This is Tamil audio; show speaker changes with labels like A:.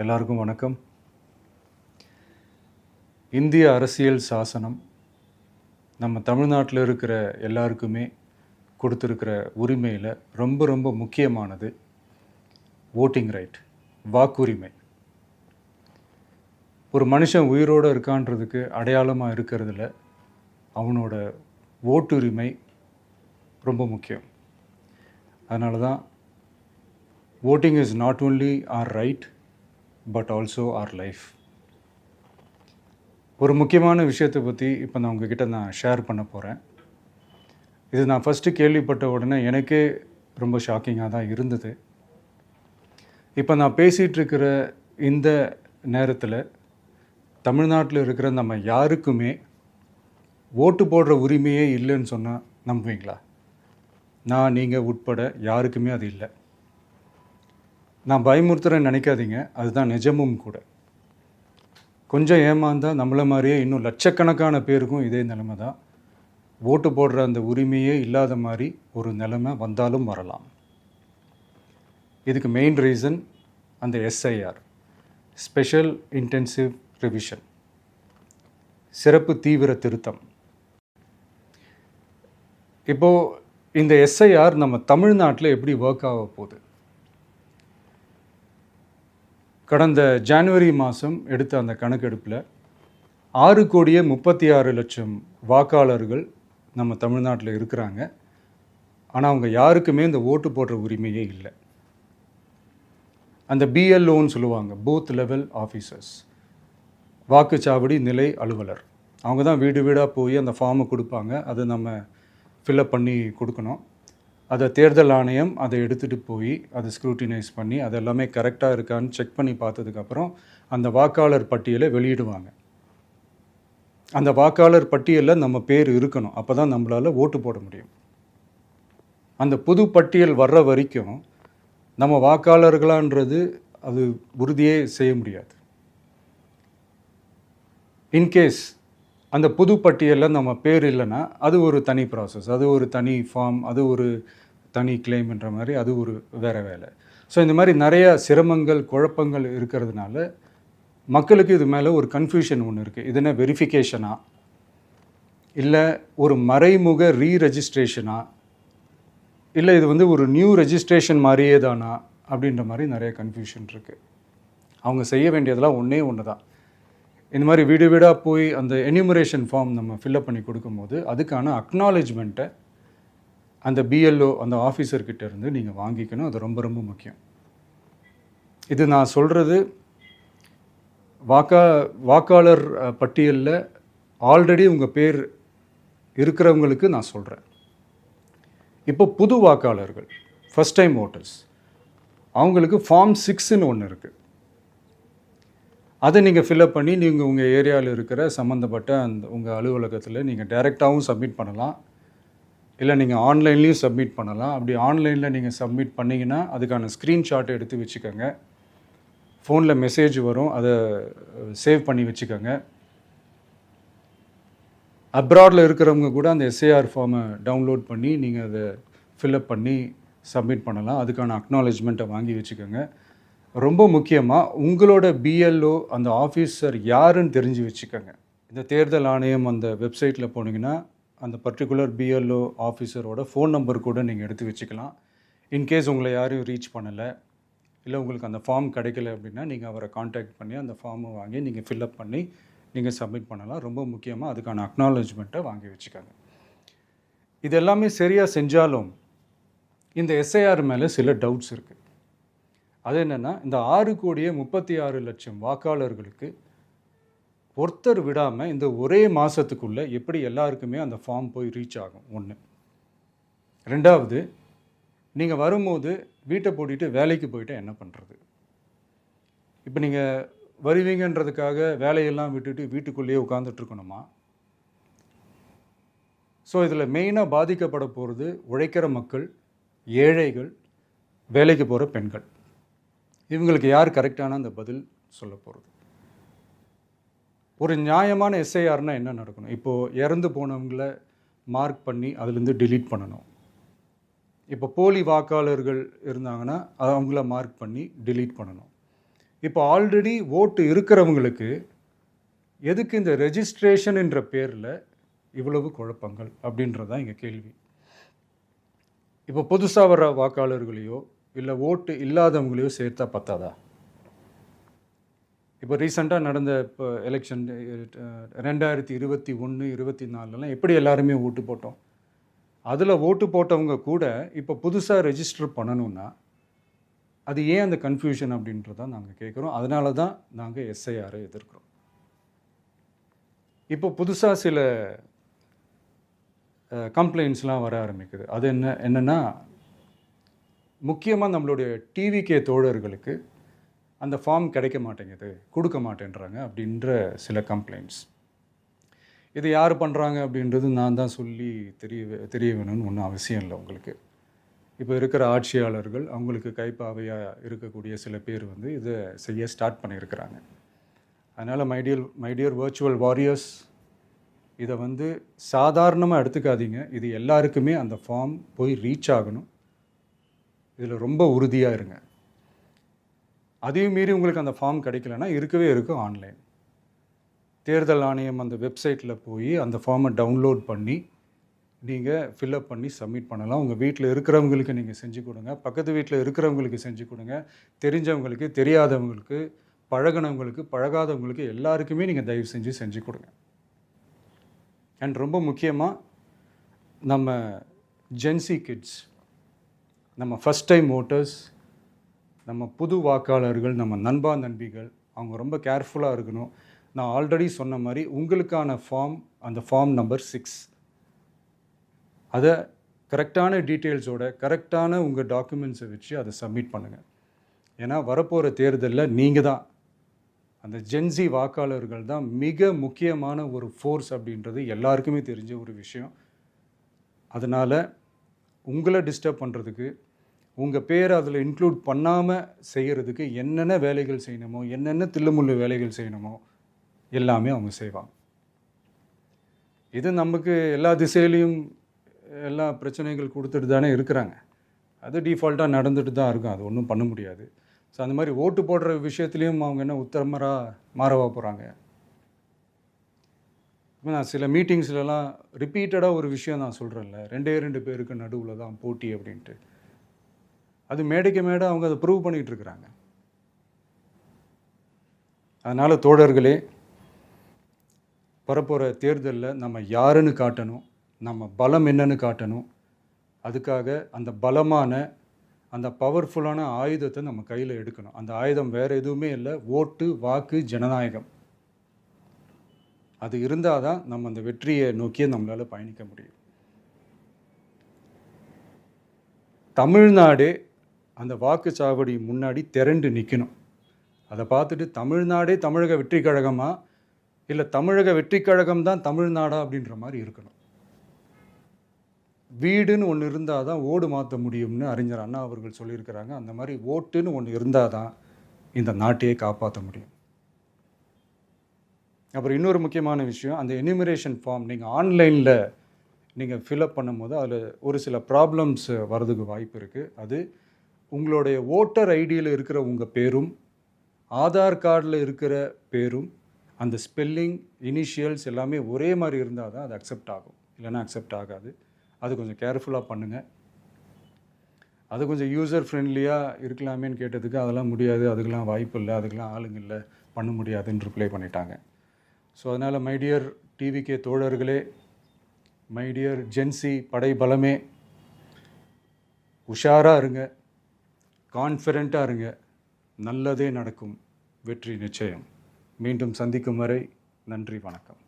A: எல்லாருக்கும் வணக்கம். இந்திய அரசியல் சாசனம் நம்ம தமிழ்நாட்டில் இருக்கிற எல்லாருக்குமே கொடுத்துருக்கிற உரிமையில் ரொம்ப ரொம்ப முக்கியமானது ஓட்டிங் ரைட், வாக்குரிமை. ஒரு மனுஷன் உயிரோடு இருக்கான்றதுக்கு அடையாளமாக இருக்கிறதுல அவனோட ஓட்டுரிமை ரொம்ப முக்கியம். அதனால தான் voting is not only our right but also our life. ஒரு முக்கியமான விஷயத்தை பற்றி இப்போ நான் உங்ககிட்ட ஷேர் பண்ண போகிறேன். இது நான் ஃபஸ்ட்டு கேள்விப்பட்ட உடனே எனக்கே ரொம்ப ஷாக்கிங்காக தான் இருந்தது. இப்போ நான் பேசிகிட்டு இருக்கிற இந்த நேரத்தில் தமிழ்நாட்டில் இருக்கிற நம்ம யாருக்குமே ஓட்டு போடுற உரிமையே இல்லைன்னு சொன்னால் நம்புவீங்களா? நான் நீங்கள் உட்பட யாருக்குமே அது இல்லை. நான் பயமுறுத்துறேன்னு நினைக்காதீங்க, அதுதான் நிஜமும் கூட. கொஞ்சம் ஏமாந்தால் நம்மளை மாதிரியே இன்னும் லட்சக்கணக்கான பேருக்கும் இதே நிலைமை தான். ஓட்டு போடுற அந்த உரிமையே இல்லாத மாதிரி ஒரு நிலைமை வந்தாலும் வரலாம். இதுக்கு மெயின் ரீசன் அந்த எஸ்ஐஆர், ஸ்பெஷல் இன்டென்சிவ் ரிவிஷன், சிறப்பு தீவிர திருத்தம். இப்போது இந்த எஸ்ஐஆர் நம்ம தமிழ்நாட்டில் எப்படி ஒர்க் ஆக போகுது? கடந்த ஜனவரி மாதம் எடுத்த அந்த கணக்கெடுப்பில் 6,36,00,000 வாக்காளர்கள் நம்ம தமிழ்நாட்டில் இருக்கிறாங்க. ஆனால் அவங்க யாருக்குமே இந்த ஓட்டு போடுற உரிமையே இல்லை. அந்த பிஎல்ஓன்னு சொல்லுவாங்க, பூத் லெவல் ஆஃபீஸர்ஸ், வாக்குச்சாவடி நிலை அலுவலர். அவங்க தான் வீடு வீடாக போய் அந்த ஃபார்மை கொடுப்பாங்க. அதை நம்ம ஃபில்அப் பண்ணி கொடுக்கணும். அதை தேர்தல் ஆணையம் அதை எடுத்துகிட்டு போய் அதை ஸ்க்ரூட்டினைஸ் பண்ணி அது எல்லாமே கரெக்டாக இருக்கான்னு செக் பண்ணி பார்த்ததுக்கப்புறம் அந்த வாக்காளர் பட்டியலை வெளியிடுவாங்க. அந்த வாக்காளர் பட்டியலில் நம்ம பேர் இருக்கணும், அப்போ தான் நம்மளால் ஓட்டு போட முடியும். அந்த புது பட்டியல் வர்ற வரைக்கும் நம்ம வாக்காளர்களான்றது அது உறுதியே செய்ய முடியாது. இன்கேஸ் அந்த புது பட்டியலில் நம்ம பேர் இல்லைன்னா அது ஒரு தனி ப்ராசஸ், அது ஒரு தனி ஃபார்ம், அது ஒரு தனி கிளைம்ன்ற மாதிரி அது ஒரு வேறு வேலை. ஸோ இந்த மாதிரி நிறையா சிரமங்கள் குழப்பங்கள் இருக்கிறதுனால மக்களுக்கு இது மேலே ஒரு கன்ஃபியூஷன் ஒன்று இருக்குது. இது என்ன வெரிஃபிகேஷனா இல்லை ஒரு மறைமுக ரீரெஜிஸ்ட்ரேஷனா இல்லை இது ஒரு நியூ ரெஜிஸ்ட்ரேஷன் மாதிரியே தானா அப்படின்ற மாதிரி நிறைய கன்ஃபியூஷன் இருக்குது. அவங்க செய்ய வேண்டியதெல்லாம் ஒன்று தான். இந்த மாதிரி வீடு வீடாக போய் அந்த என்யூமரேஷன் ஃபார்ம் நம்ம ஃபில்அப் பண்ணி கொடுக்கும்போது அதுக்கான அக்னாலேஜ்மெண்ட்டை அந்த பிஎல்ஓ அந்த ஆஃபீஸர்கிட்ட இருந்து நீங்கள் வாங்கிக்கணும். அது ரொம்ப ரொம்ப முக்கியம். இது நான் சொல்கிறது வாக்காளர் பட்டியலில் ஆல்ரெடி உங்கள் பேர் இருக்கிறவங்களுக்கு நான் சொல்கிறேன். இப்போ புது வாக்காளர்கள், ஃபஸ்ட் டைம் ஓட்டர்ஸ், அவங்களுக்கு ஃபார்ம் 6ன்னு ஒன்று இருக்குது. அதை நீங்கள் ஃபில்அப் பண்ணி நீங்கள் உங்கள் ஏரியாவில் இருக்கிற சம்மந்தப்பட்ட அந்த உங்கள் அலுவலகத்தில் நீங்கள் டைரெக்டாகவும் சப்மிட் பண்ணலாம், இல்லை நீங்கள் ஆன்லைன்லேயும் சப்மிட் பண்ணலாம். அப்படி ஆன்லைனில் நீங்கள் சப்மிட் பண்ணிங்கன்னா அதுக்கான ஸ்க்ரீன்ஷாட் எடுத்து வச்சுக்கோங்க. ஃபோனில் மெசேஜ் வரும், அதை சேவ் பண்ணி வச்சுக்கோங்க. அப்ராடில் இருக்கிறவங்க கூட அந்த எஸ்ஏஆர் ஃபார்மை டவுன்லோட் பண்ணி நீங்கள் அதை ஃபில்அப் பண்ணி சப்மிட் பண்ணலாம். அதுக்கான அக்னாலேஜ்மெண்ட்டை வாங்கி வச்சுக்கோங்க. ரொம்ப முக்கியமாக உங்களோட பிஎல்ஓ அந்த ஆஃபீஸர் யாருன்னு தெரிஞ்சு வச்சுக்கோங்க. இந்த தேர்தல் ஆணையம் அந்த வெப்சைட்டில் போனீங்கன்னா அந்த பர்டிகுலர் பிஎல்ஓ ஆஃபீஸரோட ஃபோன் நம்பர் கூட நீங்கள் எடுத்து வச்சுக்கலாம். இன்கேஸ் உங்களை யாரும் ரீச் பண்ணலை இல்லை உங்களுக்கு அந்த ஃபார்ம் கிடைக்கல அப்படின்னா நீங்கள் அவரை காண்டாக்ட் பண்ணி அந்த ஃபார்மை வாங்கி நீங்கள் ஃபில்அப் பண்ணி நீங்கள் சப்மிட் பண்ணலாம். ரொம்ப முக்கியமாக அதுக்கான அக்னாலேஜ்மெண்ட்டை வாங்கி வச்சுக்கோங்க. இது எல்லாமே சரியாக செஞ்சாலும் இந்த எஸ்ஐஆர் மேலே சில டவுட்ஸ் இருக்குது. அது என்னென்னா, இந்த 6,36,00,000 வாக்காளர்களுக்கு ஒருத்தர் விடாமல் இந்த ஒரே மாதத்துக்குள்ளே எப்படி எல்லாருக்குமே அந்த ஃபார்ம் போய் ரீச் ஆகும்? ஒன்று. ரெண்டாவது, நீங்கள் வரும்போது வீட்டை பூட்டிட்டு வேலைக்கு போயிட்டு என்ன பண்ணுறது? இப்போ நீங்கள் வருவீங்கன்றதுக்காக வேலையெல்லாம் விட்டுட்டு வீட்டுக்குள்ளேயே உட்காந்துட்ருக்கணுமா? ஸோ இதில் மெயினாக பாதிக்கப்பட போகிறது உழைக்கிற மக்கள், ஏழைகள், வேலைக்கு போகிற பெண்கள். இவங்களுக்கு யார் கரெக்டான அந்த பதில் சொல்ல போகிறது? ஒரு நியாயமான எஸ்ஐஆர்னால் என்ன நடக்கணும்? இப்போது இறந்து போனவங்களை மார்க் பண்ணி அதுலேருந்து டிலீட் பண்ணணும். இப்போ போலி வாக்காளர்கள் இருந்தாங்கன்னா அவங்கள மார்க் பண்ணி டிலீட் பண்ணணும். இப்போ ஆல்ரெடி ஓட்டு இருக்கிறவங்களுக்கு எதுக்கு இந்த ரெஜிஸ்ட்ரேஷன் என்ற பேரில் இவ்வளவு குழப்பங்கள் அப்படின்றது தான் எங்கள் கேள்வி. இப்போ புதுசாக வர வாக்காளர்களையோ இல்லை ஓட்டு இல்லாதவங்களையோ சேர்த்தா பத்தாதா? இப்போ ரீசெண்டாக நடந்த இப்போ எலெக்ஷன் 2021, 24 எப்படி எல்லாருமே ஓட்டு போட்டோம்? அதில் ஓட்டு போட்டவங்க கூட இப்போ புதுசாக ரெஜிஸ்டர் பண்ணணுன்னா அது ஏன் அந்த கன்ஃபியூஷன் அப்படின்றதான் நாங்கள் கேட்குறோம். அதனால தான் நாங்கள் எஸ்ஐஆரை எதிர்க்கிறோம். இப்போ புதுசாக சில கம்ப்ளைண்ட்ஸ்லாம் வர ஆரம்பிக்குது. அது என்னென்னா முக்கியமாக நம்மளுடைய டிவிகே தோழர்களுக்கு அந்த ஃபார்ம் கிடைக்க மாட்டேங்குது, கொடுக்க மாட்டேன்றாங்க அப்படின்ற சில கம்ப்ளைண்ட்ஸ். இது யார் பண்ணுறாங்க அப்படின்றது நான் தான் சொல்லி தெரிய வேணும்னு ஒன்றும் அவசியம் இல்லை உங்களுக்கு. இப்போ இருக்கிற ஆட்சியாளர்கள் அவங்களுக்கு கைப்பாவையாக இருக்கக்கூடிய சில பேர் இதை செய்ய ஸ்டார்ட் பண்ணியிருக்கிறாங்க. அதனால் மைடியர் வர்ச்சுவல் வாரியர்ஸ், இதை சாதாரணமாக எடுத்துக்காதீங்க. இது எல்லாருக்குமே அந்த ஃபார்ம் போய் ரீச் ஆகணும். இதில் ரொம்ப உறுதியாக இருங்க. அதையும் மீறி உங்களுக்கு அந்த ஃபார்ம் கிடைக்கலன்னா இருக்கவே இருக்கும் ஆன்லைன். தேர்தல் ஆணையம் அந்த வெப்சைட்டில் போய் அந்த ஃபார்மை டவுன்லோட் பண்ணி நீங்கள் ஃபில்அப் பண்ணி சப்மிட் பண்ணலாம். உங்கள் வீட்டில் இருக்கிறவங்களுக்கு நீங்கள் செஞ்சு கொடுங்க, பக்கத்து வீட்டில் இருக்கிறவங்களுக்கு செஞ்சு கொடுங்க, தெரிஞ்சவங்களுக்கு, தெரியாதவங்களுக்கு, பழகினவங்களுக்கு, பழகாதவங்களுக்கு எல்லாருக்குமே நீங்கள் தயவு செஞ்சு கொடுங்க. அண்ட் ரொம்ப முக்கியமாக நம்ம ஜென்சி கிட்ஸ், நம்ம ஃபஸ்ட் டைம் ஓட்டர்ஸ், நம்ம புது வாக்காளர்கள், நம்ம நண்பா நண்பிகள், அவங்க ரொம்ப கேர்ஃபுல்லாக இருக்கணும். நான் ஆல்ரெடி சொன்ன மாதிரி உங்களுக்கான ஃபார்ம், அந்த ஃபார்ம் நம்பர் 6, அதை கரெக்டான டீட்டெயில்ஸோட கரெக்டான உங்கள் டாக்குமெண்ட்ஸை வச்சு அதை சப்மிட் பண்ணுங்கள். ஏன்னா வரப்போகிற தேர்தலில் நீங்கள் தான், அந்த ஜென்சி வாக்காளர்கள் தான் மிக முக்கியமான ஒரு ஃபோர்ஸ் அப்படின்றது எல்லாருக்குமே தெரிஞ்ச ஒரு விஷயம். அதனால் உங்களை டிஸ்டர்ப் பண்ணுறதுக்கு, உங்கள் பேரை அதில் இன்க்ளூட் பண்ணாமல் செய்கிறதுக்கு என்னென்ன வேலைகள் செய்யணுமோ, என்னென்ன தில்லுமுள்ளு வேலைகள் செய்யணுமோ எல்லாமே அவங்க செய்வாங்க. இது நமக்கு எல்லா திசையிலையும் எல்லா பிரச்சனைகள் கொடுத்துட்டு தானே இருக்கிறாங்க. அது டிஃபால்ட்டாக நடந்துட்டு தான் இருக்கும், அது ஒன்றும் பண்ண முடியாது. ஸோ அந்த மாதிரி ஓட்டு போடுற விஷயத்துலேயும் அவங்க என்ன உத்தரமராக மாறவா போகிறாங்க? இப்போ நான் சில மீட்டிங்ஸ்லலாம் ரிப்பீட்டடாக ஒரு விஷயம் நான் சொல்கிறேன்ல, 2 பேருக்கு நடுவில் தான் போட்டி அப்படின்ட்டு. அது மேடைக்கு மேடை அவங்க அதை ப்ரூவ் பண்ணிகிட்டு இருக்கிறாங்க. அதனால் தோழர்களே, வரப்போகிற தேர்தலில் நம்ம யாருன்னு காட்டணும், நம்ம பலம் என்னன்னு காட்டணும். அதுக்காக அந்த பலமான, அந்த பவர்ஃபுல்லான ஆயுதத்தை நம்ம கையில் எடுக்கணும். அந்த ஆயுதம் வேறு எதுவுமே இல்லை, ஓட்டு, வாக்கு, ஜனநாயகம். அது இருந்தால் தான் நம்ம அந்த வெற்றியை நோக்கியே நம்மளால் பயணிக்க முடியும். தமிழ்நாடே அந்த வாக்குச்சாவடி முன்னாடி திரண்டு நிற்கணும். அதை பார்த்துட்டு தமிழ்நாடே தமிழக வெற்றி கழகமா இல்லை தமிழக வெற்றி கழகம் தான் தமிழ்நாடா அப்படின்ற மாதிரி இருக்கணும். வீடுன்னு ஒன்று இருந்தால் தான் ஓடு மாற்ற முடியும்னு அறிஞர் அண்ணா அவர்கள் சொல்லியிருக்கிறாங்க. அந்த மாதிரி ஓட்டுன்னு ஒன்று இருந்தால் தான் இந்த நாட்டையே காப்பாற்ற முடியும். அப்புறம் இன்னொரு முக்கியமான விஷயம், அந்த எனிமரேஷன் ஃபார்ம் நீங்கள் ஆன்லைனில் நீங்கள் ஃபில்அப் பண்ணும்போது அதில் ஒரு சில ப்ராப்ளம்ஸ் வர்றதுக்கு வாய்ப்பு இருக்குது. அது உங்களுடைய ஓட்டர் ஐடியில் இருக்கிற உங்கள் பேரும் ஆதார் கார்டில் இருக்கிற பேரும் அந்த ஸ்பெல்லிங், இனிஷியல்ஸ் எல்லாமே ஒரே மாதிரி இருந்தால் தான் அது அக்செப்ட் ஆகும், இல்லைன்னா அக்செப்ட் ஆகாது. அது கொஞ்சம் கேர்ஃபுல்லாக பண்ணுங்கள். அது கொஞ்சம் யூசர் ஃப்ரெண்ட்லியாக இருக்கலாமேன்னு கேட்டதுக்கு அதெல்லாம் முடியாது, அதுக்கெலாம் வாய்ப்பு இல்லை, அதுக்கெலாம் ஆளுங்க இல்லை, பண்ண முடியாதுன்னு ரிப்ளை பண்ணிட்டாங்க. ஸோ அதனால் மைடியர் டிவிகே தோழர்களே, மைடியர் ஜென்சி படை பலமே, உஷாராக இருங்க, கான்ஃபிடெண்ட்டாக இருங்க, நல்லதே நடக்கும், வெற்றி நிச்சயம். மீண்டும் சந்திக்கும் வரை நன்றி, வணக்கம்.